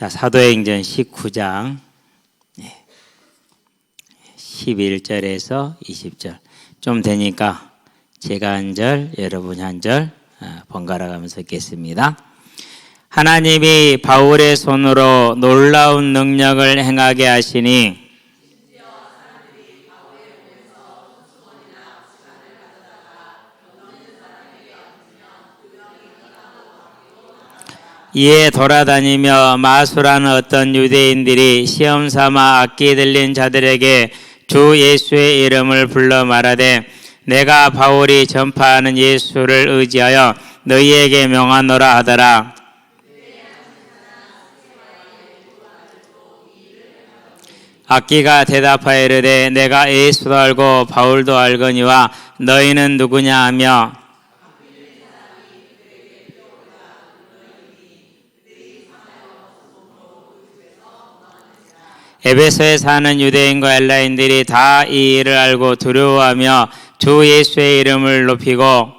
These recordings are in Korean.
자, 사도행전 19장 11절에서 20절. 좀 되니까 제가 한 절, 여러분이 한 절 번갈아 가면서 읽겠습니다. 하나님이 바울의 손으로 놀라운 능력을 행하게 하시니 이에 돌아다니며 마술하는 어떤 유대인들이 시험 삼아 악기 들린 자들에게 주 예수의 이름을 불러 말하되 내가 바울이 전파하는 예수를 의지하여 너희에게 명하노라 하더라. 악기가 대답하여 이르되 내가 예수도 알고 바울도 알거니와 너희는 누구냐 하며 에베소에 사는 유대인과 헬라인들이 다 이 일을 알고 두려워하며 주 예수의 이름을 높이고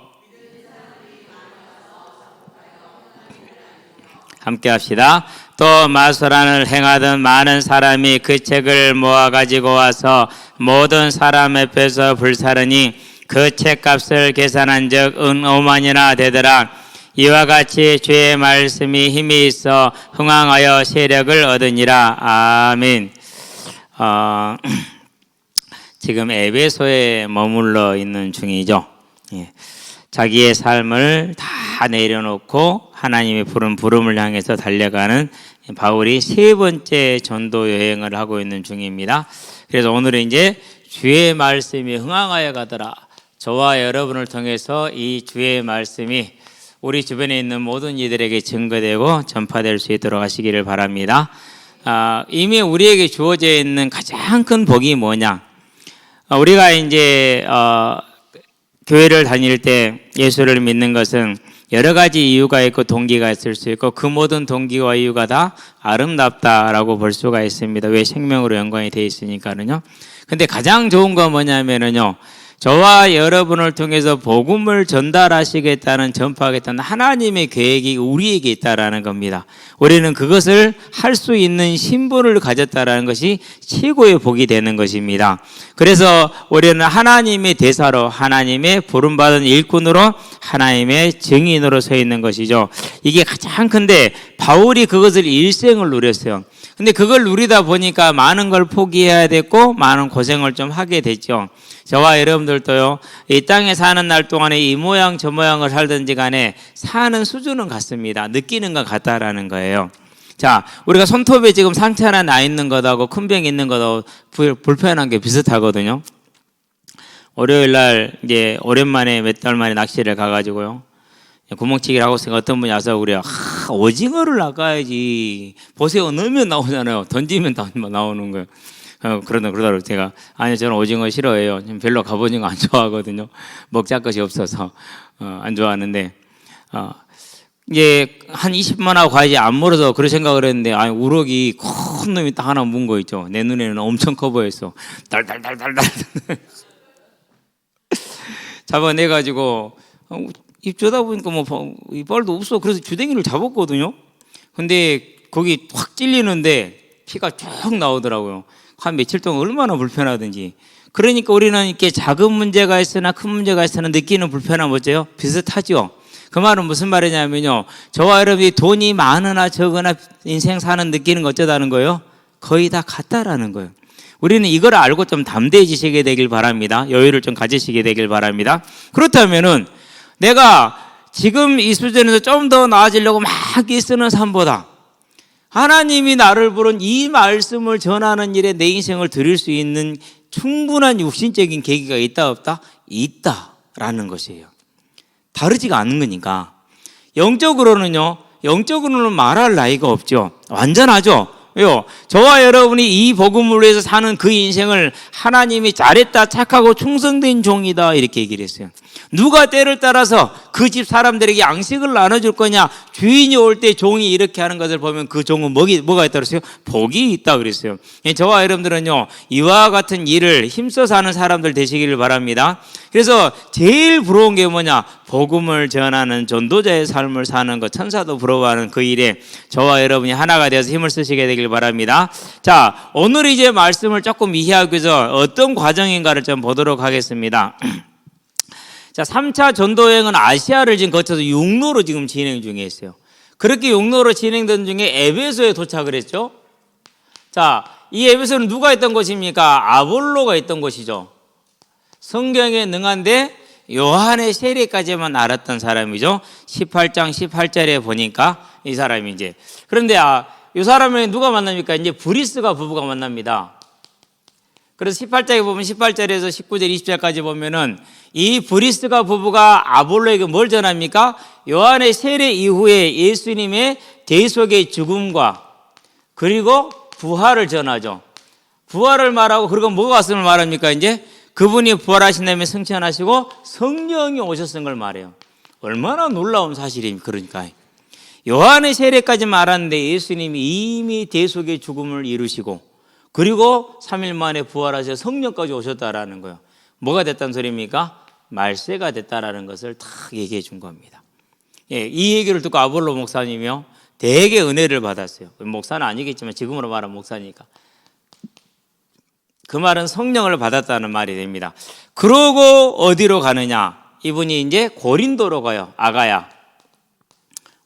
함께 합시다. 또 마술안을 행하던 많은 사람이 그 책을 모아 가지고 와서 모든 사람 앞에서 불사르니 그 책값을 계산한 적 은 5만이나 되더라. 이와 같이 주의 말씀이 힘이 있어 흥왕하여 세력을 얻으니라. 아멘. 지금 에베소에 머물러 있는 중이죠. 자기의 삶을 다 내려놓고 하나님의 부른 부름을 향해서 달려가는 바울이 세 번째 전도 여행을 하고 있는 중입니다. 그래서 오늘은 이제 주의 말씀이 흥왕하여 가더라. 저와 여러분을 통해서 이 주의 말씀이 우리 주변에 있는 모든 이들에게 증거되고 전파될 수 있도록 하시기를 바랍니다. 이미 우리에게 주어져 있는 가장 큰 복이 뭐냐? 우리가 이제 교회를 다닐 때 예수를 믿는 것은 여러 가지 이유가 있고 동기가 있을 수 있고 그 모든 동기와 이유가 다 아름답다라고 볼 수가 있습니다. 왜? 생명으로 연관이 되어 있으니까는요. 근데 가장 좋은 건 뭐냐면은요, 저와 여러분을 통해서 복음을 전달하시겠다는, 전파하겠다는 하나님의 계획이 우리에게 있다라는 겁니다. 우리는 그것을 할 수 있는 신분을 가졌다라는 것이 최고의 복이 되는 것입니다. 그래서 우리는 하나님의 대사로, 하나님의 부름받은 일꾼으로, 하나님의 증인으로 서 있는 것이죠. 이게 가장 큰데 바울이 그것을 일생을 누렸어요. 근데 그걸 누리다 보니까 많은 걸 포기해야 됐고 많은 고생을 좀 하게 됐죠. 저와 여러분들도요, 이 땅에 사는 날 동안에 이 모양 저 모양을 살든지 간에 사는 수준은 같습니다. 느끼는 건 같다라는 거예요. 자, 우리가 손톱에 지금 상처 하나 나 있는 것하고 큰 병 있는 것하고 불편한 게 비슷하거든요. 월요일 날 이제 오랜만에 몇 달 만에 낚시를 가가지고요, 구멍치기를 하고 있으니까 어떤 분이 와서 그래요. 오징어를 낚아야지. 보세요. 넣으면 나오잖아요. 던지면 나오는 거예요. 그러더라고요. 제가, 아니, 저는 오징어 싫어해요. 별로 갑오징어 안 좋아하거든요. 먹자 것이 없어서, 안 좋아하는데, 이게 한 20만 하고 가야지 안 물어서 그런 생각을 했는데, 아니, 우럭이 큰 놈이 딱 하나 문 거 있죠. 내 눈에는 엄청 커 보였어. 달달달달달. 잡아내가지고, 입 다 보니까 뭐 이빨도 없어. 그래서 주댕이를 잡았거든요. 근데 거기 확 찔리는데 피가 쭉 나오더라고요. 한 며칠 동안 얼마나 불편하든지. 그러니까 우리는 이렇게 작은 문제가 있으나 큰 문제가 있으나 느끼는 불편함 어째요? 비슷하죠. 그 말은 무슨 말이냐면요, 저와 여러분이 돈이 많으나 적으나 인생 사는 느끼는 거 어쩌다는 거예요? 거의 다 같다라는 거예요. 우리는 이걸 알고 좀 담대해지시게 되길 바랍니다. 여유를 좀 가지시게 되길 바랍니다. 그렇다면은 내가 지금 이 수준에서 좀 더 나아지려고 막 애쓰는 삶보다 하나님이 나를 부른 이 말씀을 전하는 일에 내 인생을 드릴 수 있는 충분한 육신적인 계기가 있다 없다? 있다라는 것이에요. 다르지가 않는 거니까. 영적으로는 말할 나위가 없죠. 완전하죠. 왜요? 저와 여러분이 이 복음을 위해서 사는 그 인생을 하나님이 잘했다, 착하고 충성된 종이다 이렇게 얘기를 했어요. 누가 때를 따라서 그 집 사람들에게 양식을 나눠줄 거냐? 주인이 올 때 종이 이렇게 하는 것을 보면 그 종은 뭐가 있다고 그랬어요? 복이 있다 그랬어요. 저와 여러분들은요, 이와 같은 일을 힘써서 하는 사람들 되시기를 바랍니다. 그래서 제일 부러운 게 뭐냐? 복음을 전하는 전도자의 삶을 사는 것, 천사도 부러워하는 그 일에 저와 여러분이 하나가 되어서 힘을 쓰시게 되길 바랍니다. 자, 오늘 이제 말씀을 조금 이해하기 위해서 어떤 과정인가를 좀 보도록 하겠습니다. 자, 3차 전도여행은 아시아를 지금 거쳐서 육로로 지금 진행 중에 있어요. 그렇게 육로로 진행된 중에 에베소에 도착을 했죠. 자, 이 에베소는 누가 있던 곳입니까? 아볼로가 있던 곳이죠. 성경에 능한데 요한의 세례까지만 알았던 사람이죠. 18장 18절에 보니까 이 사람이 이제, 그런데 이 사람을 누가 만납니까? 이제 브리스가 부부가 만납니다. 그래서 18장에 보면 18절에서 19절 20절까지 보면은 이 브리스가 부부가 아볼로에게 뭘 전합니까? 요한의 세례 이후에 예수님의 대속의 죽음과 그리고 부활을 전하죠. 부활을 말하고, 그리고 뭐가 왔음을 말합니까? 이제 그분이 부활하신 다음에 승천하시고 성령이 오셨은 걸 말해요. 얼마나 놀라운 사실입니까? 그러니까 요한의 세례까지 말하는데 예수님이 이미 대속의 죽음을 이루시고 그리고 3일 만에 부활하셔서 성령까지 오셨다라는 거예요. 뭐가 됐다는 소리입니까? 말세가 됐다라는 것을 딱 얘기해 준 겁니다. 예, 이 얘기를 듣고 아볼로 목사님이요, 되게 은혜를 받았어요. 목사는 아니겠지만 지금으로 말하면 목사니까. 그 말은 성령을 받았다는 말이 됩니다. 그러고 어디로 가느냐? 이분이 이제 고린도로 가요. 아가야.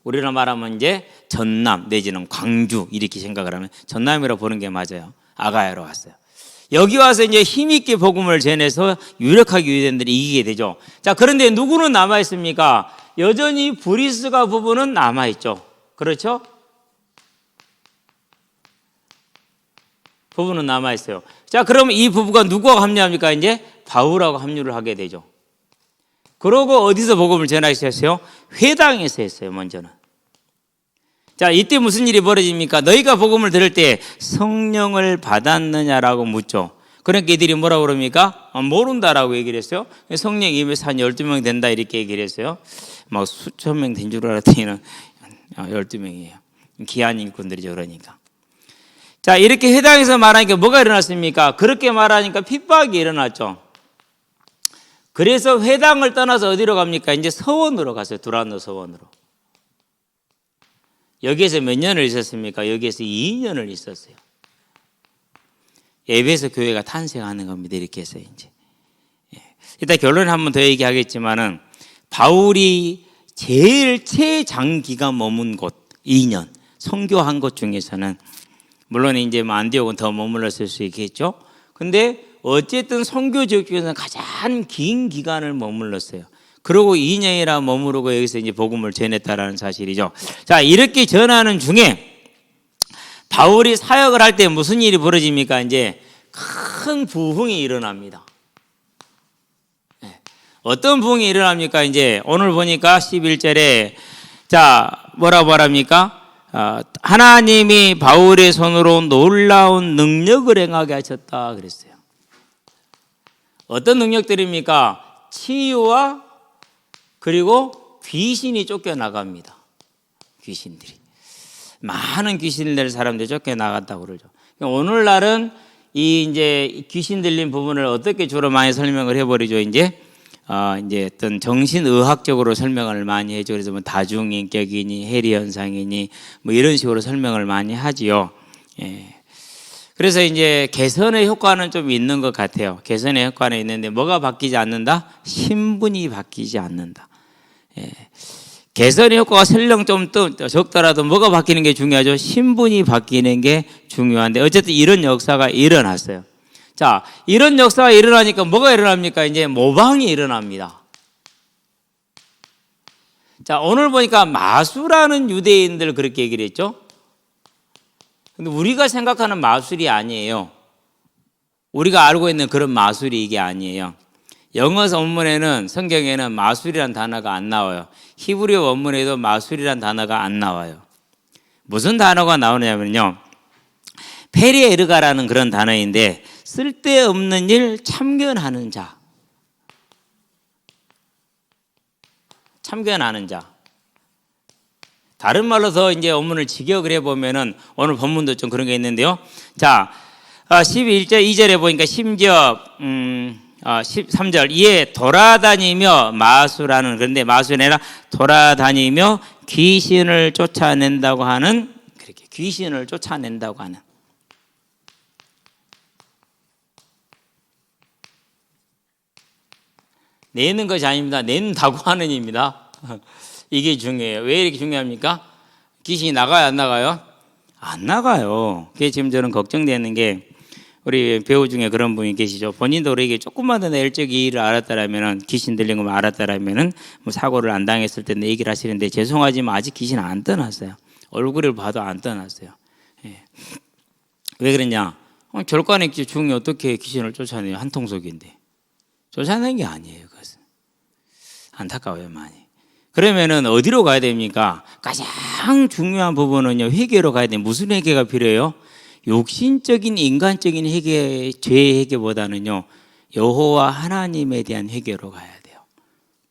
우리로 말하면 이제 전남 내지는 광주 이렇게 생각을 하면 전남이라고 보는 게 맞아요. 아가야로 왔어요. 여기 와서 이제 힘있게 복음을 전해서 유력하게 유대인들이 이기게 되죠. 자, 그런데 누구는 남아있습니까? 여전히 브리스가 부부는 남아있죠. 그렇죠? 부부는 남아있어요. 자, 그럼 이 부부가 누구와 합류합니까? 이제 바울하고 합류를 하게 되죠. 그러고 어디서 복음을 전하셨어요? 회당에서 했어요, 먼저는. 자, 이때 무슨 일이 벌어집니까? 너희가 복음을 들을 때 성령을 받았느냐라고 묻죠. 그러니까 이들이 뭐라고 그럽니까? 모른다라고 얘기를 했어요. 성령 입에서 한 12명 된다 이렇게 얘기를 했어요. 막 수천 명 된 줄 알았더니 12명이에요. 기한 일꾼들이죠, 그러니까. 자, 이렇게 회당에서 말하니까 뭐가 일어났습니까? 그렇게 말하니까 핍박이 일어났죠. 그래서 회당을 떠나서 어디로 갑니까? 이제 서원으로 갔어요. 두란노 서원으로. 여기에서 몇 년을 있었습니까? 여기에서 2년을 있었어요. 에베소 교회가 탄생하는 겁니다. 이렇게 해서 이제. 이따 결론을 한 번 더 얘기하겠지만은 바울이 제일 최장기간 머문 곳 2년 선교한 곳 중에서는 물론 이제 뭐 안디옥은 더 머물렀을 수 있겠죠. 근데 어쨌든 선교 지역 중에서는 가장 긴 기간을 머물렀어요. 그리고 2년이나 머무르고 여기서 이제 복음을 전했다라는 사실이죠. 자, 이렇게 전하는 중에 바울이 사역을 할 때 무슨 일이 벌어집니까? 이제 큰 부흥이 일어납니다. 어떤 부흥이 일어납니까? 이제 오늘 보니까 11절에 자, 뭐라고 말합니까? 하나님이 바울의 손으로 놀라운 능력을 행하게 하셨다 그랬어요. 어떤 능력들입니까? 치유와 그리고 귀신이 쫓겨나갑니다. 귀신들이. 많은 귀신 들 사람들이 쫓겨나갔다고 그러죠. 오늘날은 이 이제 귀신 들린 부분을 어떻게 주로 많이 설명을 해버리죠. 이제 어떤 정신의학적으로 설명을 많이 해줘. 그래서 뭐 다중인격이니 해리현상이니 뭐 이런 식으로 설명을 많이 하지요. 예. 그래서 이제 개선의 효과는 좀 있는 것 같아요. 개선의 효과는 있는데 뭐가 바뀌지 않는다? 신분이 바뀌지 않는다. 예. 개선의 효과가 설령 좀 적더라도 뭐가 바뀌는 게 중요하죠? 신분이 바뀌는 게 중요한데 어쨌든 이런 역사가 일어났어요. 자, 이런 역사가 일어나니까 뭐가 일어납니까? 이제 모방이 일어납니다. 자, 오늘 보니까 마술하는 유대인들 그렇게 얘기를 했죠? 근데 우리가 생각하는 마술이 아니에요. 우리가 알고 있는 그런 마술이 이게 아니에요. 영어 원문에는 성경에는 마술이란 단어가 안 나와요. 히브리어 원문에도 마술이란 단어가 안 나와요. 무슨 단어가 나오냐면요. 헤레르가라는 그런 단어인데 쓸데없는 일 참견하는 자. 참견하는 자. 다른 말로 더 이제 원문을 직역을 해보면은 오늘 본문도 좀 그런 게 있는데요. 자, 11절 2절에 보니까 심지어 13절 이에 돌아다니며 마수라는, 그런데 마수가 아니라 돌아다니며 귀신을 쫓아낸다고 하는, 그렇게 귀신을 쫓아낸다고 하는, 내는 것이 아닙니다. 낸다고 하는 입니다. 이게 중요해요. 왜 이렇게 중요합니까? 귀신이 나가요, 안 나가요? 안 나가요. 그게 지금 저는 걱정되는 게, 우리 배우 중에 그런 분이 계시죠. 본인도 우리에게 조금만 더 내일적 이의를 알았다라면은, 귀신 들린 것만 알았다라면은 뭐 사고를 안 당했을 텐데 얘기를 하시는데, 죄송하지만 아직 귀신 안 떠났어요. 얼굴을 봐도 안 떠났어요. 예. 왜 그러냐? 절간에 중이 어떻게 귀신을 쫓아내요? 한통속인데. 쫓아내는 게 아니에요, 그것은. 안타까워요, 많이. 그러면은 어디로 가야 됩니까? 가장 중요한 부분은요, 회개로 가야 돼요. 무슨 회개가 필요해요? 욕심적인 인간적인 회개, 죄의 회개보다는요, 여호와 하나님에 대한 회개로 가야 돼요.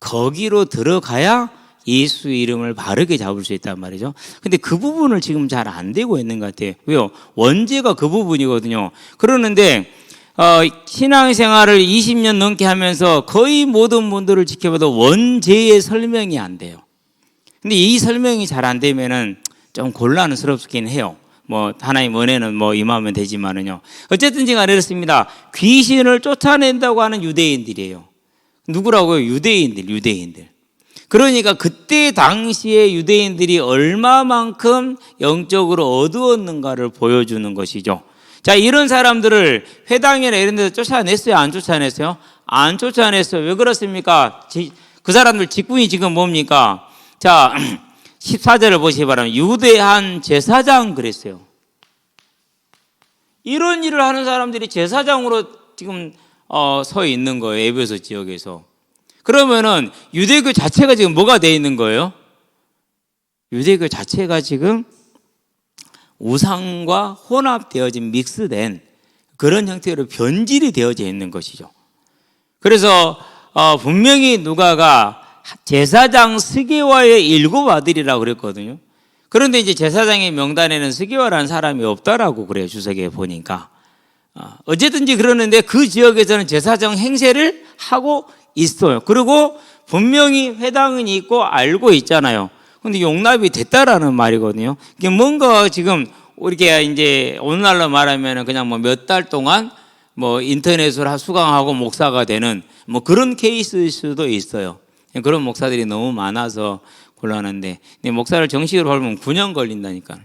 거기로 들어가야 예수 이름을 바르게 잡을 수 있단 말이죠. 근데 그 부분을 지금 잘 안 되고 있는 것 같아요. 왜요? 원죄가 그 부분이거든요. 그러는데 신앙생활을 20년 넘게 하면서 거의 모든 분들을 지켜봐도 원죄의 설명이 안 돼요. 근데 이 설명이 잘 안 되면은 좀 곤란스럽긴 해요. 뭐 하나님 은혜는 뭐 임하면 되지만은요. 어쨌든지 간에 그렇습니다. 귀신을 쫓아낸다고 하는 유대인들이에요. 누구라고요? 유대인들. 그러니까 그때 당시에 유대인들이 얼마만큼 영적으로 어두웠는가를 보여주는 것이죠. 자, 이런 사람들을 회당이나 이런 데서 쫓아냈어요? 안 쫓아냈어요? 안 쫓아냈어요. 왜 그렇습니까? 그 사람들 직분이 지금 뭡니까? 자, 14절을 보시기 바랍니다. 유대한 제사장 그랬어요. 이런 일을 하는 사람들이 제사장으로 지금 서 있는 거예요. 에베소 지역에서. 그러면은 유대교 자체가 지금 뭐가 돼 있는 거예요? 유대교 자체가 지금 우상과 혼합되어진 믹스된 그런 형태로 변질이 되어져 있는 것이죠. 그래서 분명히 누가가 제사장 스게와의 7 아들이라고 그랬거든요. 그런데 이제 제사장의 명단에는 스게와라는 사람이 없다라고 그래요. 주석에 보니까. 어쨌든지 그러는데 그 지역에서는 제사장 행세를 하고 있어요. 그리고 분명히 회당은 있고 알고 있잖아요. 근데 용납이 됐다라는 말이거든요. 이게 뭔가 지금 우리가 이제 오늘날로 말하면 그냥 뭐 몇 달 동안 뭐 인터넷으로 수강하고 목사가 되는 뭐 그런 케이스일 수도 있어요. 그런 목사들이 너무 많아서 곤란한데, 근데 목사를 정식으로 밟으면 9년 걸린다니까.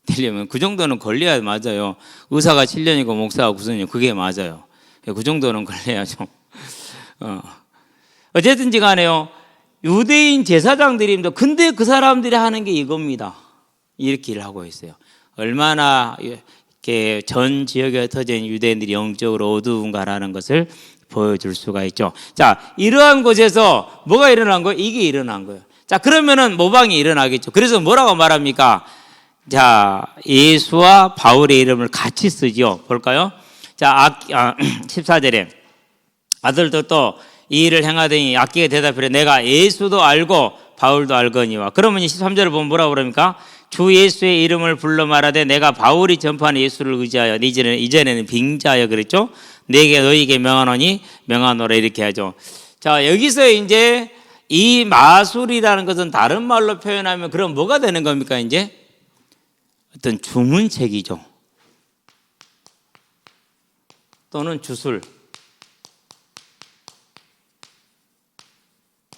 되려면 그 정도는 걸려야 맞아요. 의사가 7년이고 목사가 9년이고 그게 맞아요. 그 정도는 걸려야죠. 어쨌든지 간에요. 유대인 제사장들입니다. 근데 그 사람들이 하는 게 이겁니다. 이렇게 일을 하고 있어요. 얼마나 이렇게 전 지역에 흩어져 있는 유대인들이 영적으로 어두운가라는 것을 보여줄 수가 있죠. 자, 이러한 곳에서 뭐가 일어난 거예요? 이게 일어난 거예요. 자, 그러면은 모방이 일어나겠죠. 그래서 뭐라고 말합니까? 자, 예수와 바울의 이름을 같이 쓰죠. 볼까요? 자, 14절에 아들도 또 이 일을 행하더니 악기가 대답하려 내가 예수도 알고 바울도 알거니와. 그러면 13절을 보면 뭐라고 그럽니까? 주 예수의 이름을 불러 말하되 내가 바울이 전파하는 예수를 의지하여 이전에는 빙자하여 그랬죠. 내게 너희에게 명하노니 명하노라 이렇게 하죠. 자, 여기서 이제 이 마술이라는 것은 다른 말로 표현하면 그럼 뭐가 되는 겁니까? 이제 어떤 주문책이죠. 또는 주술.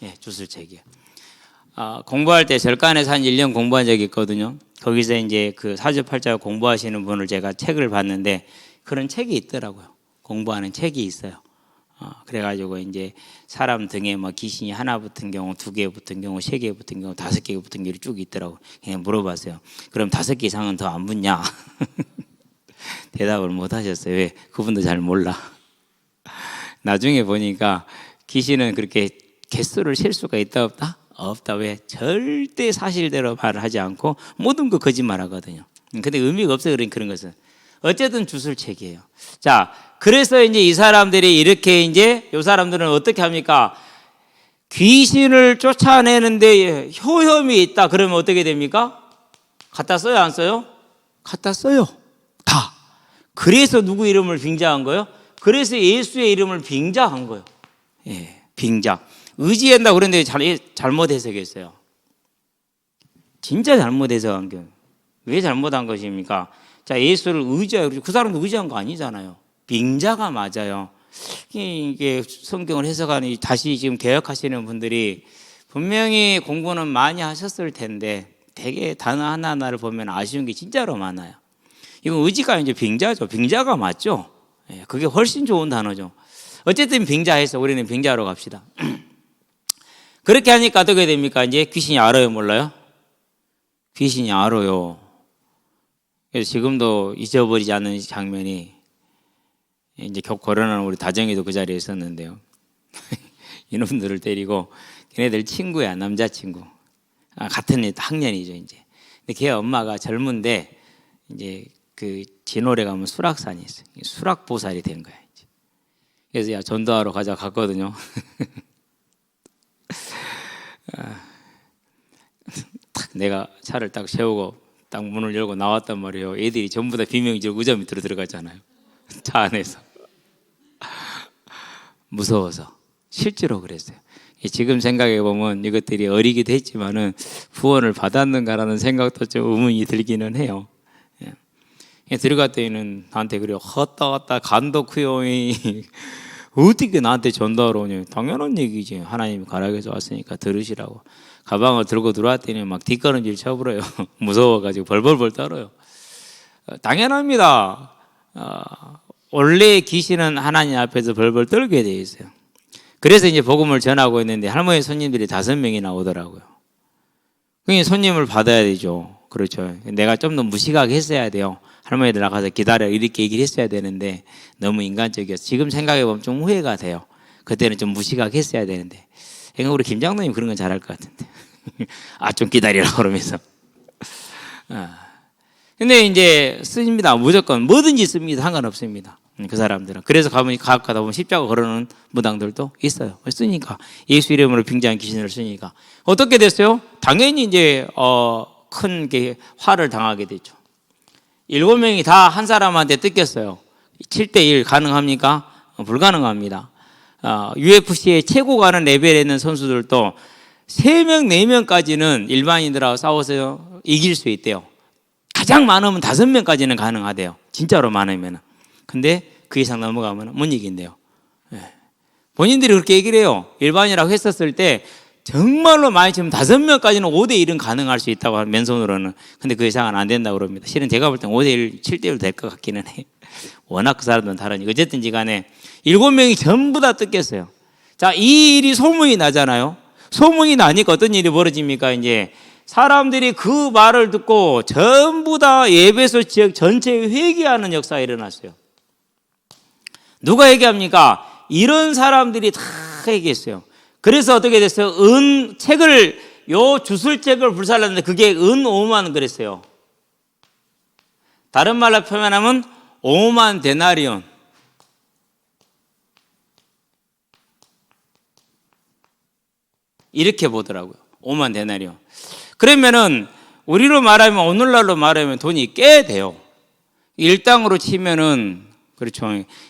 예, 주술책이요. 공부할 때 절간에서 한 1년 공부한 적이 있거든요. 거기서 이제 그 사주팔자 공부하시는 분을 제가 책을 봤는데 그런 책이 있더라고요. 공부하는 책이 있어요. 그래가지고 이제 사람 등에 뭐 귀신이 하나 붙은 경우, 2개 붙은 경우, 3개 붙은 경우, 5개 붙은 경우 쭉 있더라고요. 그냥 물어봤어요. 그럼 5개 이상은 더 안 붙냐? 대답을 못 하셨어요. 왜? 그분도 잘 몰라. 나중에 보니까 귀신은 그렇게 개수를 셀 수가 있다 없다? 없다. 왜? 절대 사실대로 말을 하지 않고 모든 거 거짓말하거든요. 근데 의미가 없어요. 그런 것은 어쨌든 주술책이에요. 자, 그래서 이제 이 사람들이 이렇게 이제 이 사람들은 어떻게 합니까? 귀신을 쫓아내는데 효험이 있다. 그러면 어떻게 됩니까? 갖다 써요, 안 써요? 갖다 써요. 다. 그래서 누구 이름을 빙자한 거예요? 그래서 예수의 이름을 빙자한 거예요. 예, 빙자. 의지한다 그랬는데 잘못 해석했어요. 진짜 잘못 해석한 거예요. 왜 잘못한 것입니까? 자, 예수를 의지해요. 그 사람도 의지한 거 아니잖아요. 빙자가 맞아요. 이게 성경을 해석하니 다시 지금 개혁하시는 분들이 분명히 공부는 많이 하셨을 텐데 되게 단어 하나하나를 보면 아쉬운 게 진짜로 많아요. 이건 의지가 이제 빙자죠. 빙자가 맞죠. 그게 훨씬 좋은 단어죠. 어쨌든 빙자해서 우리는 빙자로 갑시다. 그렇게 하니까 어떻게 됩니까? 이제 귀신이 알아요, 몰라요? 귀신이 알아요. 그래서 지금도 잊어버리지 않는 장면이 이제 코로나는 우리 다정이도 그 자리에 있었는데요. 이놈들을 때리고 걔네들 친구야, 남자친구. 같은 학년이죠, 이제. 근데 걔 엄마가 젊은데 이제 그 진월에 가면 수락산이 있어요. 수락보살이 된 거야, 이제. 그래서 야, 전도하러 가자 갔거든요. 딱 내가 차를 딱 세우고 딱 문을 열고 나왔단 말이에요. 애들이 전부 다 비명지르고 의자 밑으로 들어갔잖아요. 차 안에서. 무서워서. 실제로 그랬어요. 지금 생각해 보면 이것들이 어리기도 했지만은 후원을 받았는가라는 생각도 좀 의문이 들기는 해요. 들어갔더니는 나한테 그래요. 헛다 간덕후요. 어떻게 나한테 전도하러 오냐. 당연한 얘기지. 하나님이 가락에서 왔으니까 들으시라고. 가방을 들고 들어왔더니 막 뒷걸음질 쳐버려요. 무서워가지고 벌벌벌 떨어요. 당연합니다. 원래 귀신은 하나님 앞에서 벌벌 떨게 돼 있어요. 그래서 이제 복음을 전하고 있는데 할머니 손님들이 5명이나 오더라고요. 그러니까 손님을 받아야 되죠. 그렇죠. 내가 좀 더 무식하게 했어야 돼요. 할머니들 나가서 기다려 이렇게 얘기를 했어야 되는데 너무 인간적이어서 지금 생각해 보면 좀 후회가 돼요. 그때는 좀 무식하게 했어야 되는데. 그러니까 우리 김 장로님 그런 건 잘할 것 같은데. 좀 기다리라 그러면서. 근데 이제 씁니다. 무조건 뭐든지 씁니다. 상관없습니다. 그 사람들은. 그래서 가다 보면 십자가 걸어놓은 무당들도 있어요. 쓰니까. 예수 이름으로 빙자한 귀신을 쓰니까. 어떻게 됐어요? 당연히 이제, 큰 게 화를 당하게 되죠. 7명이 다 한 사람한테 뜯겼어요. 7대1 가능합니까? 불가능합니다. UFC에 최고 가는 레벨에 있는 선수들도 3명, 4명까지는 일반인들하고 싸워서 이길 수 있대요. 가장 많으면 5명까지는 가능하대요. 진짜로 많으면. 근데 그 이상 넘어가면 못 이긴대요. 본인들이 그렇게 얘기를 해요. 일반이라고 했었을 때 정말로 많이 치면 5명까지는 5대1은 가능할 수 있다고 하는 맨손으로는. 근데 그 이상은 안 된다고 그럽니다. 실은 제가 볼 땐 5대1, 7대1 될 것 같기는 해요. 워낙 그 사람들은 다르니까. 어쨌든지 간에 7명이 전부 다 뜯겼어요. 자, 이 일이 소문이 나잖아요. 소문이 나니까 어떤 일이 벌어집니까? 이제 사람들이 그 말을 듣고 전부 다 에베소 지역 전체에 회개하는 역사가 일어났어요. 누가 회개합니까? 이런 사람들이 다 회개했어요. 그래서 어떻게 됐어요? 요 주술책을 불살랐는데 그게 5만 그랬어요. 다른 말로 표현하면 5만 데나리온. 이렇게 보더라고요. 5만 데나리온. 그러면은 우리로 말하면 오늘날로 말하면 돈이 꽤 돼요. 일당으로 치면은 그렇죠.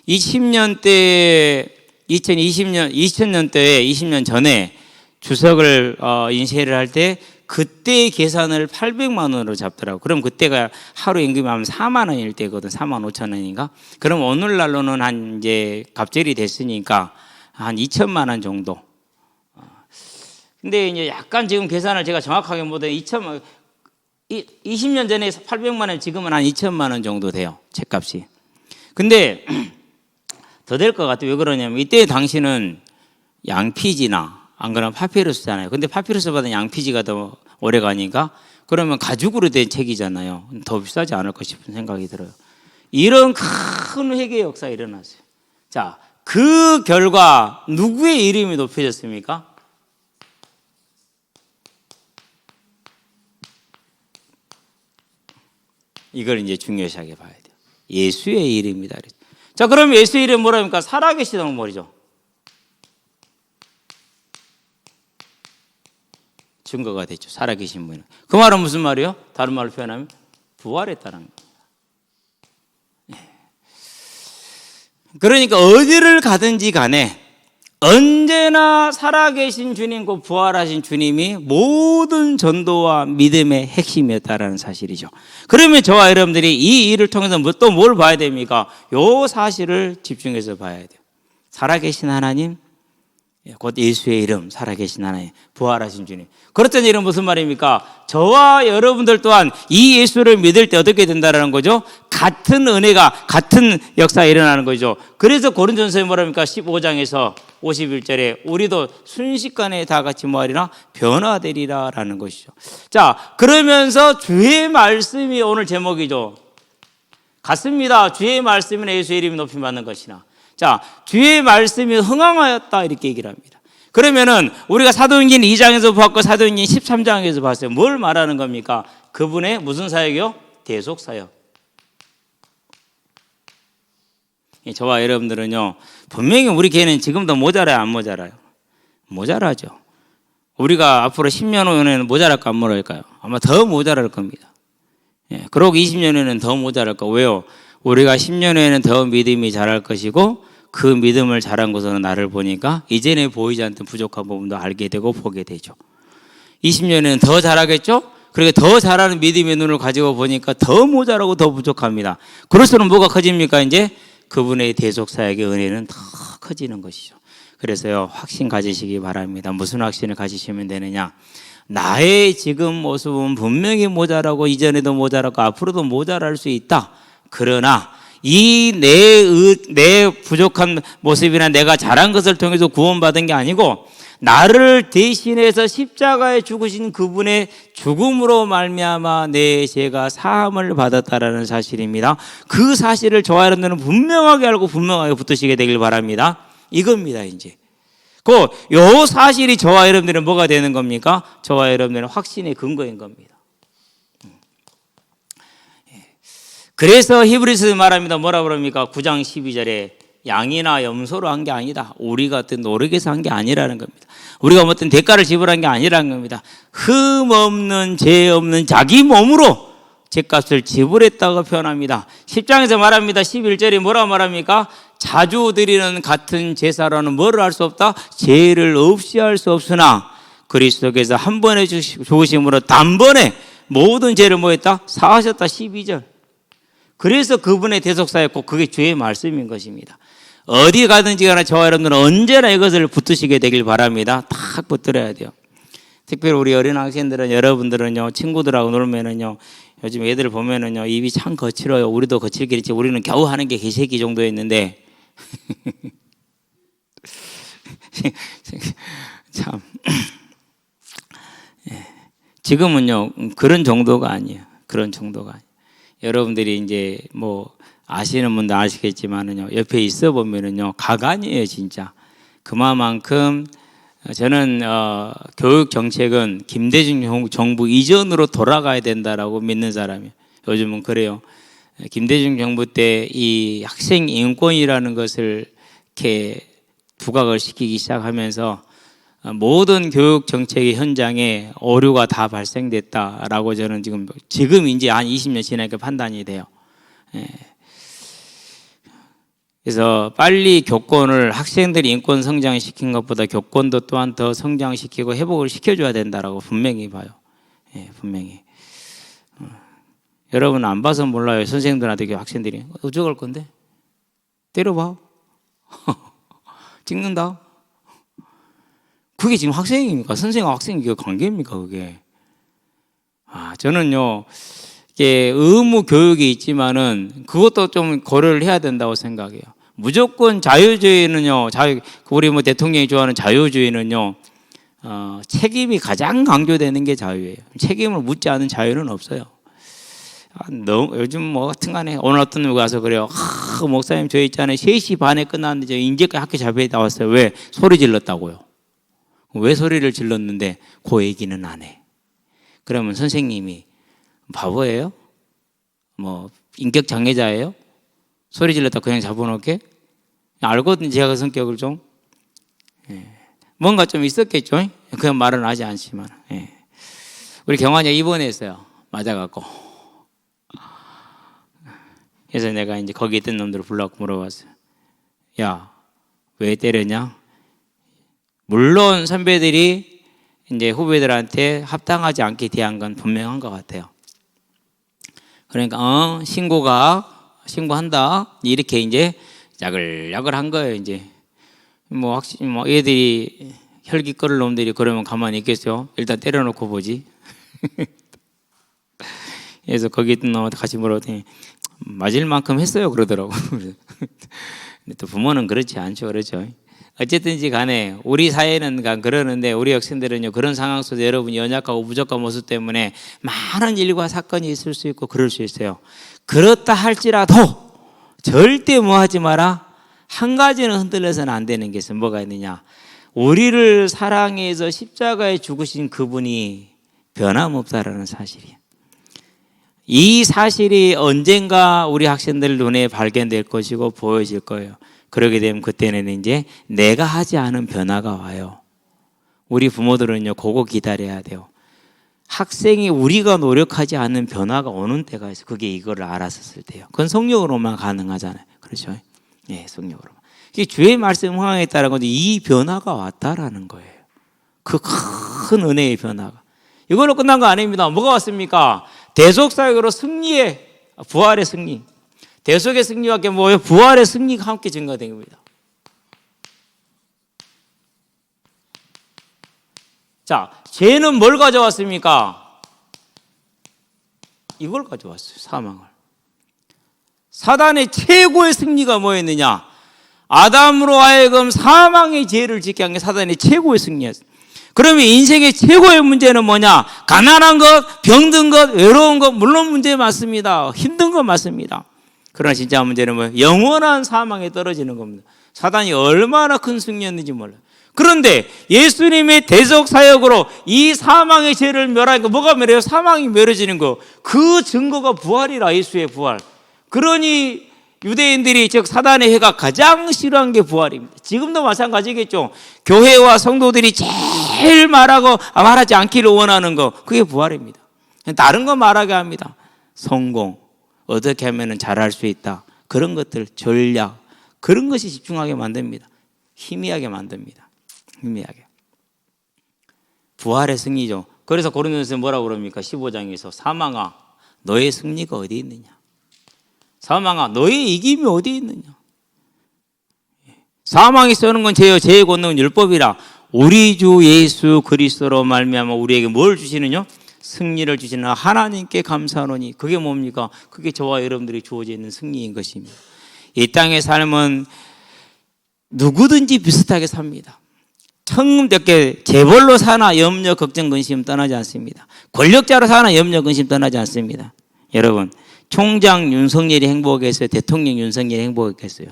20년대에 2000년대에 20년 전에 주석을 인쇄를 할 때 그때 계산을 800만 원으로 잡더라고. 그럼 그때가 하루 임금이 하면 4만 원일 때거든. 4만 5천 원인가? 그럼 오늘날로는 한 이제 갑절이 됐으니까 한 2천만 원 정도. 근데 이제 약간 지금 계산을 제가 정확하게 못해 20년 전에 800만 원, 지금은 한 2천만 원 정도 돼요. 책값이. 근데 더 될 것 같아요. 왜 그러냐면 이때 당시는 양피지나 안 그러면 파피루스잖아요. 근데 파피루스보다 양피지가 더 오래 가니까 그러면 가죽으로 된 책이잖아요. 더 비싸지 않을까 싶은 생각이 들어요. 이런 큰 회개 역사가 일어났어요. 자, 그 결과 누구의 이름이 높여졌습니까? 이걸 이제 중요시하게 봐야 돼요. 예수의 이름이다. 자, 그럼 예수의 이름 뭐라 합니까? 살아계시다는 말이죠. 증거가 됐죠. 살아계신 분은. 그 말은 무슨 말이에요? 다른 말로 표현하면 부활했다는 겁니다. 그러니까 어디를 가든지 간에 언제나 살아계신 주님과 부활하신 주님이 모든 전도와 믿음의 핵심이었다라는 사실이죠. 그러면 저와 여러분들이 이 일을 통해서 또 뭘 봐야 됩니까? 요 사실을 집중해서 봐야 돼요. 살아계신 하나님, 곧 예수의 이름, 살아계신 하나님, 부활하신 주님. 그렇다는 일은 무슨 말입니까? 저와 여러분들 또한 이 예수를 믿을 때 어떻게 된다는 거죠? 같은 은혜가, 같은 역사가 일어나는 거죠. 그래서 고린도전서에 뭐랍니까? 15장에서 51절에 우리도 순식간에 다 같이 뭐하리라? 변화되리라 라는 것이죠. 자, 그러면서 주의 말씀이 오늘 제목이죠. 같습니다. 주의 말씀은 예수의 이름이 높임 받는 것이나. 자, 주의 말씀이 흥황하였다 이렇게 얘기를 합니다. 그러면은 우리가 사도행전 2장에서 봤고 사도행전 13장에서 봤어요. 뭘 말하는 겁니까? 그분의 무슨 사역이요? 대속 사역. 저와 여러분들은요, 분명히 우리 교회는 지금도 모자라요, 안 모자라요? 모자라죠. 우리가 앞으로 10년 후에는 모자랄까 안 모자랄까요? 아마 더 모자랄 겁니다. 그러고 20년 후에는 더 모자랄 거. 왜요? 우리가 10년 후에는 더 믿음이 자랄 것이고 그 믿음을 자란 것으로 나를 보니까 이전에 보이지 않던 부족한 부분도 알게 되고 보게 되죠. 20년에는 더 자라겠죠? 그러니까 더 자라는 믿음의 눈을 가지고 보니까 더 모자라고 더 부족합니다. 그럴수록 뭐가 커집니까? 이제 그분의 대속 사역의 은혜는 더 커지는 것이죠. 그래서요, 확신 가지시기 바랍니다. 무슨 확신을 가지시면 되느냐? 나의 지금 모습은 분명히 모자라고 이전에도 모자라고 앞으로도 모자랄 수 있다. 그러나 이 내 부족한 모습이나 내가 잘한 것을 통해서 구원받은 게 아니고 나를 대신해서 십자가에 죽으신 그분의 죽음으로 말미암아 내 죄가 사함을 받았다라는 사실입니다. 그 사실을 저와 여러분들은 분명하게 알고 분명하게 붙으시게 되길 바랍니다. 이겁니다. 이제 요 사실이 저와 여러분들은 뭐가 되는 겁니까? 저와 여러분들은 확신의 근거인 겁니다. 그래서 히브리서에 말합니다. 뭐라고 그럽니까? 9장 12절에 양이나 염소로 한 게 아니다. 우리가 어떤 노력에서 한 게 아니라는 겁니다. 우리가 어떤 대가를 지불한 게 아니라는 겁니다. 흠 없는 죄 없는 자기 몸으로 죄값을 지불했다고 표현합니다. 10장에서 말합니다. 11절에 뭐라고 말합니까? 자주 드리는 같은 제사로는 뭐를 할 수 없다? 죄를 없이 할 수 없으나 그리스도께서 한 번에 죽으심으로 단번에 모든 죄를 뭐 했다? 사하셨다. 12절. 그래서 그분의 대속사였고 그게 주의 말씀인 것입니다. 어디 가든지 간에 저와 여러분들은 언제나 이것을 붙으시게 되길 바랍니다. 딱 붙들어야 돼요. 특별히 우리 어린 학생들은 여러분들은요, 친구들하고 놀면은요, 요즘 애들 보면은요, 입이 참 거칠어요. 우리도 거칠겠지. 우리는 겨우 하는 게 개새끼 정도였는데 참 지금은요 그런 정도가 아니에요. 그런 정도가 아니에요. 여러분들이 이제 뭐 아시는 분도 아시겠지만은요, 옆에 있어 보면은요, 가관이에요, 진짜. 그만큼 저는 교육 정책은 김대중 정부 이전으로 돌아가야 된다라고 믿는 사람이에요. 요즘은 그래요. 김대중 정부 때 이 학생 인권이라는 것을 이렇게 부각을 시키기 시작하면서 모든 교육 정책의 현장에 오류가 다 발생됐다라고 저는 지금 이제 한 20년 지나니까 판단이 돼요. 그래서 빨리 교권을 학생들이 인권 성장시킨 것보다 교권도 또한 더 성장시키고 회복을 시켜줘야 된다라고 분명히 봐요. 분명히. 여러분 안 봐서 몰라요. 선생님들한테 학생들이 어쩌갈 건데? 때려봐. 찍는다. 그게 지금 학생입니까? 선생님과 학생이 관계입니까? 그게. 저는요, 이게 의무 교육이 있지만은 그것도 좀 고려를 해야 된다고 생각해요. 무조건 자유주의는요, 우리 뭐 대통령이 좋아하는 자유주의는요, 책임이 가장 강조되는 게 자유예요. 책임을 묻지 않은 자유는 없어요. 요즘 뭐 같은 간에 오늘 어떤 누가 와서 그래요. 목사님 저 있잖아요. 3시 반에 끝났는데 저 인제까지 학교 잡혀야 나왔어요. 왜? 소리 질렀다고요. 왜 소리를 질렀는데 그 얘기는 안 해. 그러면 선생님이 바보예요? 뭐 인격 장애자예요? 소리 질렀다 그냥 잡아놓게? 알거든 제가 그 성격을 좀. 뭔가 좀 있었겠죠. 그냥 말은 하지 않지만. 우리 경환이가 입원했어요. 맞아갖고. 그래서 내가 이제 거기 있던 놈들을 불러갖고 물어봤어요. 야, 왜 때렸냐? 물론 선배들이 이제 후배들한테 합당하지 않게 대한 건 분명한 것 같아요. 그러니까 신고한다 이렇게 이제 야글야글 한 거예요. 이제 뭐 얘들이 혈기 끓을 놈들이 그러면 가만히 있겠어요? 일단 때려놓고 보지. 그래서 거기 있던 놈한테 같이 물어봤더니 맞을 만큼 했어요 그러더라고. 근데 또 부모는 그렇지 않죠, 그렇죠? 어쨌든지 간에 우리 사회는 그러는데 우리 학생들은요 그런 상황 속에 여러분 연약하고 부족한 모습 때문에 많은 일과 사건이 있을 수 있고 그럴 수 있어요. 그렇다 할지라도 절대 뭐 하지 마라. 한 가지는 흔들려서는 안 되는 게 있어요. 뭐가 있느냐? 우리를 사랑해서 십자가에 죽으신 그분이 변함없다라는 사실이에요. 이 사실이 언젠가 우리 학생들 눈에 발견될 것이고 보여질 거예요. 그러게 되면 그때는 이제 내가 하지 않은 변화가 와요. 우리 부모들은요 그거 기다려야 돼요. 학생이 우리가 노력하지 않는 변화가 오는 때가 있어요. 그게 이거를 알았었을 때요. 그건 성령으로만 가능하잖아요. 그렇죠? 예, 성령으로만. 이게 주의 말씀 흥황에 따른 건데 이 변화가 왔다라는 거예요. 그 큰 은혜의 변화가. 이걸로 끝난 거 아닙니다. 뭐가 왔습니까? 대속사역으로 승리의 부활의 승리. 대속의 승리와 함께 뭐예요? 부활의 승리가 함께 증가된 겁니다. 자, 죄는 뭘 가져왔습니까? 이걸 가져왔어요. 사망을. 사단의 최고의 승리가 뭐였느냐? 아담으로 하여금 사망의 죄를 짓게 한 게 사단의 최고의 승리였어요. 그러면 인생의 최고의 문제는 뭐냐? 가난한 것, 병든 것, 외로운 것, 물론 문제 맞습니다. 힘든 것 맞습니다. 그러나 진짜 문제는 뭐예요? 영원한 사망에 떨어지는 겁니다. 사단이 얼마나 큰 승리였는지 몰라요. 그런데 예수님의 대속 사역으로 이 사망의 죄를 멸하니까 뭐가 멸해요? 사망이 멸해지는 거. 그 증거가 부활이라, 예수의 부활. 그러니 유대인들이 즉 사단의 해가 가장 싫어한 게 부활입니다. 지금도 마찬가지겠죠. 교회와 성도들이 제일 말하지 않기를 원하는 거, 그게 부활입니다. 다른 거 말하게 합니다. 성공, 어떻게 하면 잘할 수 있다, 그런 것들, 전략, 그런 것이 집중하게 만듭니다. 희미하게 만듭니다. 희미하게. 부활의 승리죠. 그래서 고린도전서 뭐라고 그럽니까? 15장에서 사망아 너의 승리가 어디 있느냐? 사망아 너의 이김이 어디 있느냐? 사망이 쓰는 건 죄요, 죄의 권능은 율법이라. 우리 주 예수 그리스도로 말미암아 우리에게 뭘 주시느냐? 승리를 주시는 하나님께 감사하노니. 그게 뭡니까? 그게 저와 여러분들이 주어져 있는 승리인 것입니다. 이 땅의 삶은 누구든지 비슷하게 삽니다. 청음답게 재벌로 사나 염려, 걱정, 근심 떠나지 않습니다. 권력자로 사나 염려, 근심 떠나지 않습니다. 여러분, 총장 윤석열이 행복했어요? 대통령 윤석열이 행복했겠어요?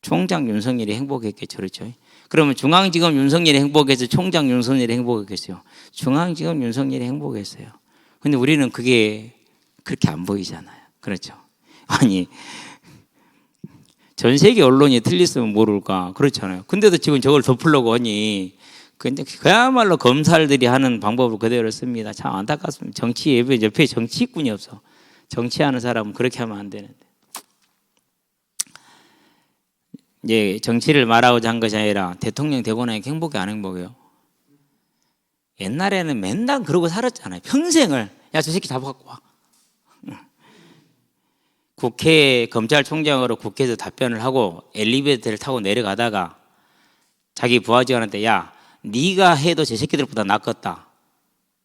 총장 윤석열이 행복했겠죠. 그렇죠? 그러면 중앙지검 윤석열이 행복했어요? 총장 윤석열이 행복했겠어요? 중앙지검 윤석열이 행복했어요. 근데 우리는 그게 그렇게 안 보이잖아요. 그렇죠? 아니, 전 세계 언론이 틀렸으면 모를까. 그렇잖아요. 근데도 지금 저걸 덮으려고 하니, 근데 그야말로 검사들이 하는 방법을 그대로 씁니다. 참 안타깝습니다. 정치 옆에 정치꾼이 없어. 정치하는 사람은 그렇게 하면 안 되는데. 이제 정치를 말하고자 한 것이 아니라 대통령 되고 나니까 행복해, 안 행복해요? 옛날에는 맨날 그러고 살았잖아요. 평생을. 야, 저 새끼 잡아갖고 와. 국회 검찰총장으로 국회에서 답변을 하고 엘리베이터를 타고 내려가다가 자기 부하직원한테 야, 네가 해도 저 새끼들보다 낫겠다.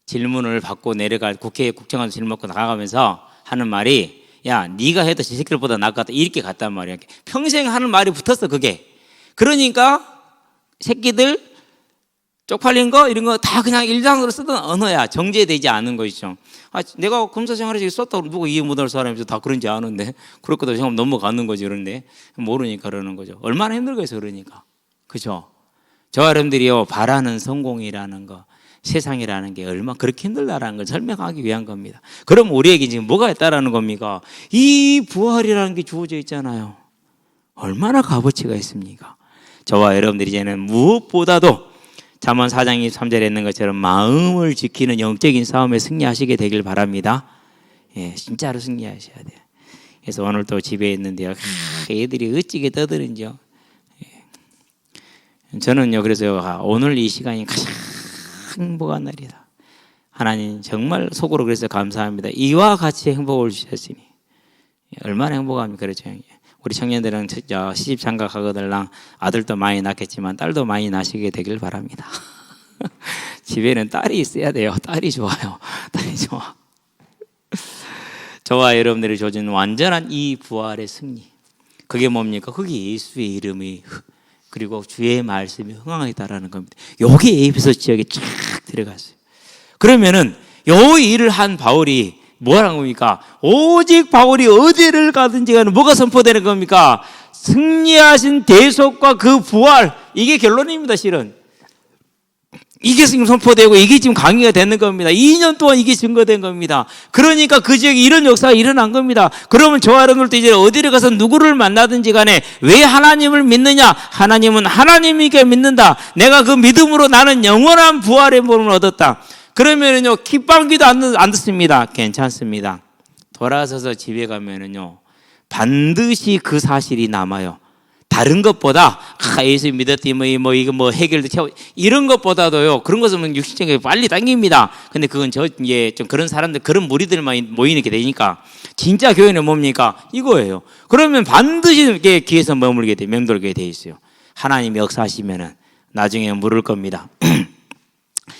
질문을 받고 내려갈 국회 국정원 질문 받고 나가면서 하는 말이 야, 네가 해도 저 새끼들보다 낫겠다. 이렇게 갔단 말이야. 평생 하는 말이 붙었어, 그게. 그러니까 새끼들 쪽팔린 거 이런 거 다 그냥 일상으로 쓰던 언어야. 정제되지 않은 것이죠. 아, 내가 검사 생활에 썼다고 누가 이해 못할 사람이 다 그런지 아는데 그럴 거다 생각하면 넘어가는 거지. 그런데 모르니까 그러는 거죠. 얼마나 힘들겠어. 그러니까. 그죠? 저 여러분들이요 바라는 성공이라는 거, 세상이라는 게 얼마나 그렇게 힘들다라는 걸 설명하기 위한 겁니다. 그럼 우리에게 지금 뭐가 있다라는 겁니까? 이 부활이라는 게 주어져 있잖아요. 얼마나 값어치가 있습니까? 저와 여러분들이 이제는 무엇보다도 잠언 4장 23절에 있는 것처럼 마음을 지키는 영적인 싸움에 승리하시게 되길 바랍니다. 예, 진짜로 승리하셔야 돼요. 그래서 오늘 또 집에 있는데요, 애들이 어찌게 떠드는지요. 예. 저는요, 그래서 오늘 이 시간이 가장 행복한 날이다. 하나님 정말 속으로 그래서 감사합니다. 이와 같이 행복을 주셨으니 얼마나 행복합니까? 그렇죠. 우리 청년들은 시집 장가 가거들랑 아들도 많이 낳겠지만 딸도 많이 낳으시게 되길 바랍니다. 집에는 딸이 있어야 돼요. 딸이 좋아요. 딸이 좋아. 저와 여러분들이 조진 완전한 이 부활의 승리. 그게 뭡니까? 그게 예수의 이름이 그리고 주의 말씀이 흥황하겠다라는 겁니다. 여기 에베소 지역에 쫙 들어갔어요. 그러면은 요 일을 한 바울이 뭐라는 겁니까? 오직 바울이 어디를 가든지 간에 뭐가 선포되는 겁니까? 승리하신 대속과 그 부활, 이게 결론입니다. 실은 이게 지금 선포되고 이게 지금 강의가 되는 겁니다. 2년 동안 이게 증거된 겁니다. 그러니까 그 지역에 이런 역사가 일어난 겁니다. 그러면 저와 여러분들도 이제 어디를 가서 누구를 만나든지 간에 왜 하나님을 믿느냐? 하나님은 하나님이게 믿는다. 내가 그 믿음으로 나는 영원한 부활의 몸을 얻었다. 그러면은요, kit방귀도 안 듣습니다. 괜찮습니다. 돌아서서 집에 가면은요, 반드시 그 사실이 남아요. 다른 것보다 예수 믿었더니 이거 해결도 채워 이런 것보다도요, 그런 것은 육신적인 게 빨리 당깁니다. 근데 그건 이제 좀 그런 사람들, 그런 무리들만 모이는 게 되니까 진짜 교회는 뭡니까? 이거예요. 그러면 반드시 이렇게 귀에서 머물게 돼, 맹돌게 돼 있어요. 하나님이 역사하시면은 나중에 물을 겁니다.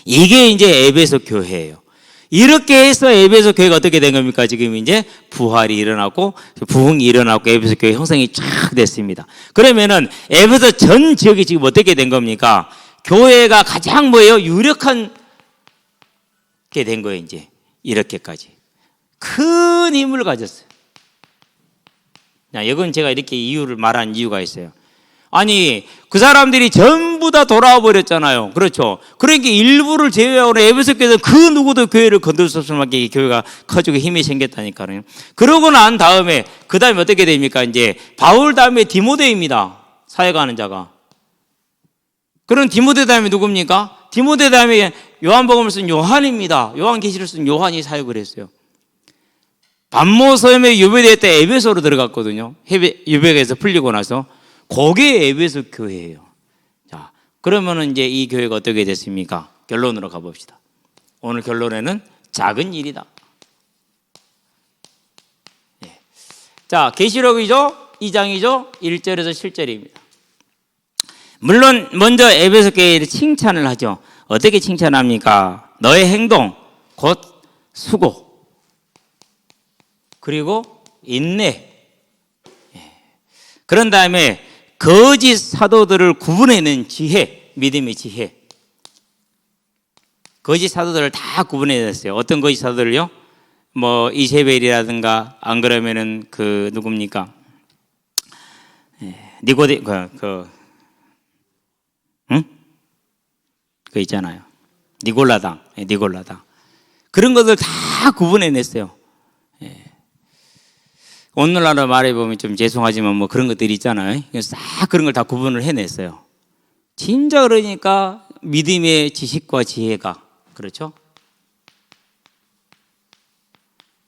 이게 이제 에베소 교회예요. 이렇게 해서 에베소 교회가 어떻게 된 겁니까? 지금 이제 부활이 일어나고 부흥이 일어나고 에베소 교회 형성이 쫙 됐습니다. 그러면은 에베소 전 지역이 지금 어떻게 된 겁니까? 교회가 가장 뭐예요? 유력한 게 된 거예요. 이제 이렇게까지 큰 힘을 가졌어요. 이건 제가 이렇게 이유를 말한 이유가 있어요. 아니, 그 사람들이 전부 다 돌아와 버렸잖아요. 그렇죠. 그러니까 일부를 제외하고 에베소 교회에서 그 누구도 교회를 건들 수 없을 만큼 교회가 커지고 힘이 생겼다니까요. 그러고 난 다음에 그 다음에 어떻게 됩니까? 이제 바울 다음에 디모데입니다. 사역하는 자가. 그럼 디모데 다음에 누굽니까? 디모데 다음에 요한복음을 쓴 요한입니다. 요한계시를 쓴 요한이 사역을 했어요. 반모섬에 유배될 때 에베소로 들어갔거든요. 유배에서 풀리고 나서. 그게 에베소 교회예요. 자, 그러면은 이제 이 교회가 어떻게 됐습니까? 결론으로 가봅시다. 오늘 결론에는 작은 일이다. 예. 자, 계시록이죠? 2장이죠? 1절에서 7절입니다. 물론 먼저 에베소 교회를 칭찬을 하죠. 어떻게 칭찬합니까? 너의 행동, 곧 수고, 그리고 인내. 예. 그런 다음에 거짓 사도들을 구분해내는 지혜, 믿음의 지혜. 거짓 사도들을 다 구분해냈어요. 어떤 거짓 사도들요? 이세벨이라든가, 안 그러면은 누굽니까? 니고데, 그 있잖아요. 니골라당. 그런 것들 다 구분해냈어요. 오늘날로 말해보면 좀 죄송하지만 그런 것들이 있잖아요. 싹 그런 걸 다 구분을 해냈어요. 진짜 그러니까 믿음의 지식과 지혜가, 그렇죠?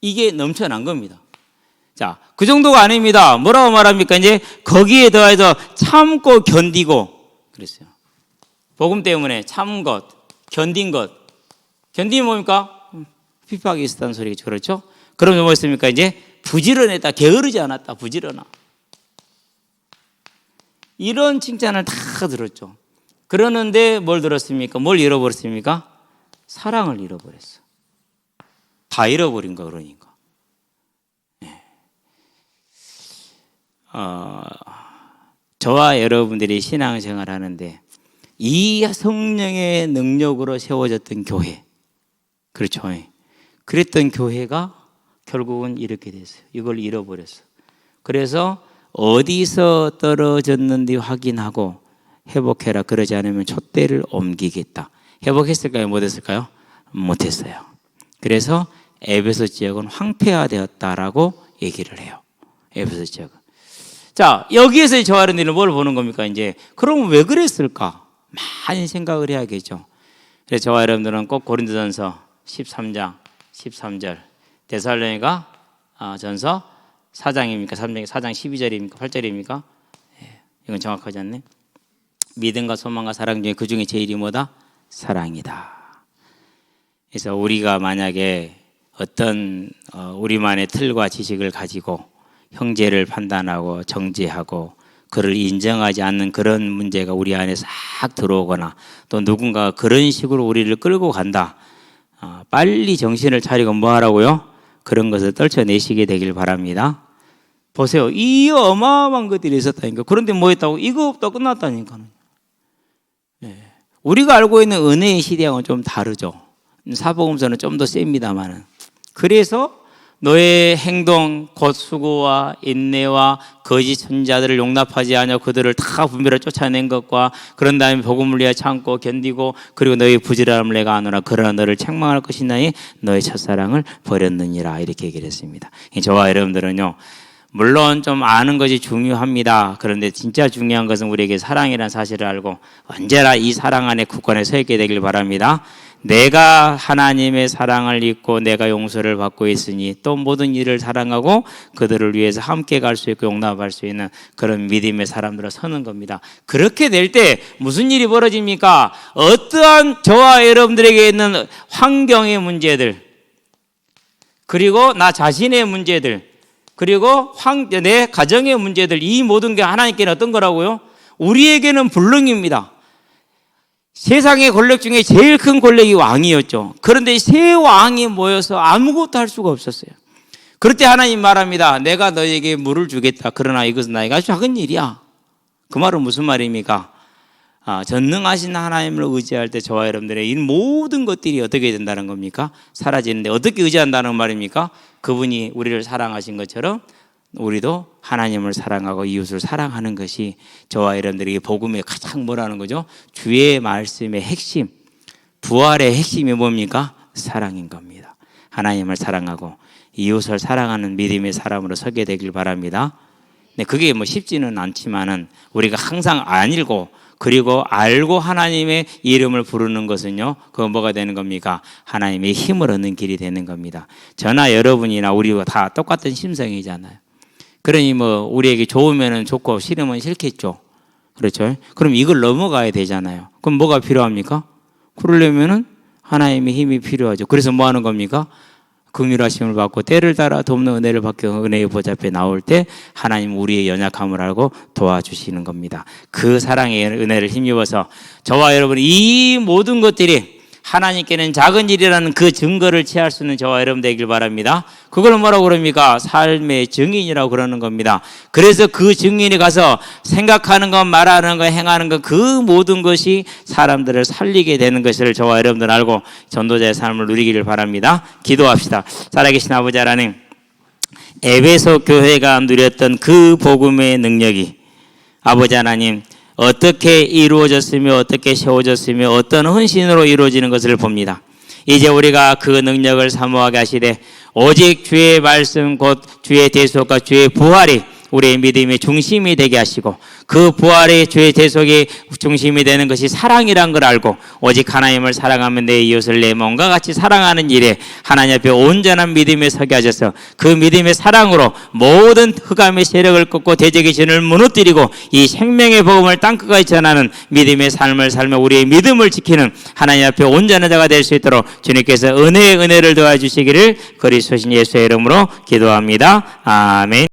이게 넘쳐난 겁니다. 자, 그 정도가 아닙니다. 뭐라고 말합니까? 이제 거기에 더해서 참고 견디고 그랬어요. 복음 때문에 참은 것, 견딘 것. 견디면 뭡니까? 핍박이 있었다는 소리겠죠. 그렇죠? 그러면 뭐였습니까? 이제 부지런했다, 게으르지 않았다, 부지런하. 이런 칭찬을 다 들었죠. 그러는데 뭘 들었습니까? 뭘 잃어버렸습니까? 사랑을 잃어버렸어. 다 잃어버린 거 그러니까. 네. 저와 여러분들이 신앙생활 하는데 이 성령의 능력으로 세워졌던 교회, 그렇죠? 그랬던 교회가 결국은 이렇게 됐어요. 이걸 잃어버렸어. 그래서 어디서 떨어졌는지 확인하고 회복해라. 그러지 않으면 촛대를 옮기겠다. 회복했을까요? 못했을까요? 못했어요. 그래서 에베소 지역은 황폐화되었다라고 얘기를 해요. 에베소 지역은. 자, 여기에서 저와 여러분들은 뭘 보는 겁니까? 이제 그럼 왜 그랬을까? 많이 생각을 해야겠죠. 그래서 저와 여러분들은 꼭 고린도전서 13장 13절, 데살로니가 전서 4장입니까? 4장 12절입니까? 8절입니까? 이건 정확하지 않네. 믿음과 소망과 사랑 중에 그 중에 제일이 뭐다? 사랑이다. 그래서 우리가 만약에 어떤 우리만의 틀과 지식을 가지고 형제를 판단하고 정죄하고 그를 인정하지 않는 그런 문제가 우리 안에 싹 들어오거나 또 누군가가 그런 식으로 우리를 끌고 간다. 빨리 정신을 차리고 뭐 하라고요? 그런 것을 떨쳐내시게 되길 바랍니다. 보세요. 이 어마어마한 것들이 있었다니까. 그런데 뭐 했다고? 이거 없다 끝났다니까요. 우리가 알고 있는 은혜의 시대하고는 좀 다르죠. 사복음서는 좀 더 셉니다만은. 그래서 너의 행동, 곧 수고와 인내와 거짓 선자들을 용납하지 않아 그들을 다 분별하여 쫓아낸 것과 그런 다음에 복음을 위하여 참고 견디고 그리고 너의 부지런함을 내가 아노라 그러나 너를 책망할 것이나니 너의 첫사랑을 버렸느니라 이렇게 얘기를 했습니다. 저와 여러분들은요 물론 좀 아는 것이 중요합니다. 그런데 진짜 중요한 것은 우리에게 사랑이라는 사실을 알고 언제나 이 사랑 안에 굳건히 서 있게 되길 바랍니다. 내가 하나님의 사랑을 잊고 내가 용서를 받고 있으니 또 모든 일을 사랑하고 그들을 위해서 함께 갈 수 있고 용납할 수 있는 그런 믿음의 사람들로 서는 겁니다. 그렇게 될 때 무슨 일이 벌어집니까? 어떠한 저와 여러분들에게 있는 환경의 문제들 그리고 나 자신의 문제들 그리고 내 가정의 문제들 이 모든 게 하나님께는 어떤 거라고요? 우리에게는 불능입니다. 세상의 권력 중에 제일 큰 권력이 왕이었죠. 그런데 세 왕이 모여서 아무것도 할 수가 없었어요. 그럴 때 하나님 말합니다. 내가 너에게 물을 주겠다. 그러나 이것은 나에게 아주 작은 일이야. 그 말은 무슨 말입니까? 전능하신 하나님을 의지할 때 저와 여러분들의 이 모든 것들이 어떻게 된다는 겁니까? 사라지는데 어떻게 의지한다는 말입니까? 그분이 우리를 사랑하신 것처럼 우리도 하나님을 사랑하고 이웃을 사랑하는 것이 저와 여러분들에게 복음의 가장 뭐라는 거죠? 주의 말씀의 핵심, 부활의 핵심이 뭡니까? 사랑인 겁니다. 하나님을 사랑하고 이웃을 사랑하는 믿음의 사람으로 서게 되길 바랍니다. 네, 그게 뭐 쉽지는 않지만은 우리가 항상 안 읽고 그리고 알고 하나님의 이름을 부르는 것은요, 그건 뭐가 되는 겁니까? 하나님의 힘을 얻는 길이 되는 겁니다. 저나 여러분이나 우리가 다 똑같은 심성이잖아요. 그러니 뭐 우리에게 좋으면 좋고 싫으면 싫겠죠. 그렇죠? 그럼 이걸 넘어가야 되잖아요. 그럼 뭐가 필요합니까? 그러려면은 하나님의 힘이 필요하죠. 그래서 뭐 하는 겁니까? 긍휼하심을 받고 때를 따라 돕는 은혜를 받고 은혜의 보좌 앞에 나올 때 하나님 우리의 연약함을 알고 도와주시는 겁니다. 그 사랑의 은혜를 힘입어서 저와 여러분 이 모든 것들이 하나님께는 작은 일이라는 그 증거를 취할 수 있는 저와 여러분 되길 바랍니다. 그걸 뭐라고 그럽니까? 삶의 증인이라고 그러는 겁니다. 그래서 그 증인이 가서 생각하는 것, 말하는 것, 행하는 것 그 모든 것이 사람들을 살리게 되는 것을 저와 여러분들 알고 전도자의 삶을 누리기를 바랍니다. 기도합시다. 살아계신 아버지 하나님, 에베소 교회가 누렸던 그 복음의 능력이 아버지 하나님 어떻게 이루어졌으며 어떻게 세워졌으며 어떤 헌신으로 이루어지는 것을 봅니다. 이제 우리가 그 능력을 사모하게 하시되 오직 주의 말씀 곧 주의 대속과 주의 부활이 우리의 믿음의 중심이 되게 하시고 그 부활의 주의 대속의 중심이 되는 것이 사랑이란 걸 알고 오직 하나님을 사랑하면 내 이웃을 내 몸과 같이 사랑하는 일에 하나님 앞에 온전한 믿음에 서게 하셔서 그 믿음의 사랑으로 모든 흑암의 세력을 꺾고 대적의 진을 무너뜨리고 이 생명의 복음을 땅끝까지 전하는 믿음의 삶을 살며 우리의 믿음을 지키는 하나님 앞에 온전한 자가 될 수 있도록 주님께서 은혜를 도와주시기를 그리스도 예수의 이름으로 기도합니다. 아멘.